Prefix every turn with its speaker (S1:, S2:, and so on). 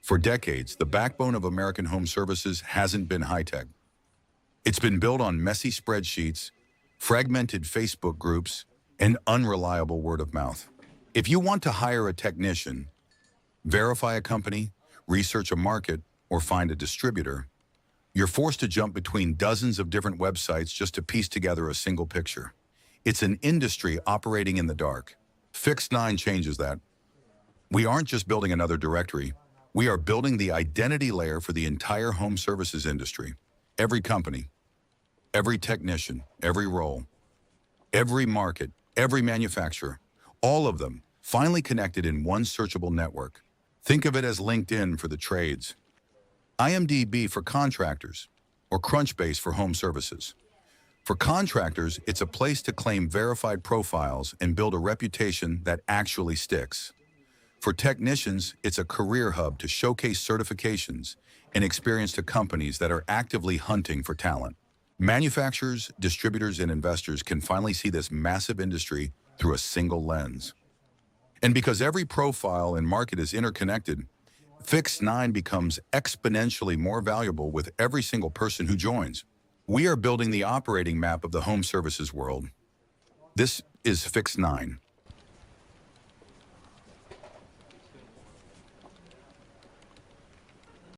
S1: For decades, the backbone of American home services hasn't been high-tech. It's been built on messy spreadsheets, fragmented Facebook groups, and unreliable word of mouth. If you want to hire a technician, verify a company, research a market, or find a distributor, you're forced to jump between dozens of different websites just to piece together a single picture. It's an industry operating in the dark. Fix9 changes that. We aren't just building another directory. We are building the identity layer for the entire home services industry. Every company, every technician, every role, every market, every manufacturer, all of them finally connected in one searchable network. Think of it as LinkedIn for the trades, IMDb for contractors, or Crunchbase for home services. For contractors, it's a place to claim verified profiles and build a reputation that actually sticks. For technicians, it's a career hub to showcase certifications and experience to companies that are actively hunting for talent. Manufacturers, distributors, and investors can finally see this massive industry through a single lens. And because every profile and market is interconnected, Fix9 becomes exponentially more valuable with every single person who joins. We are building the operating map of the home services world. This is Fix9.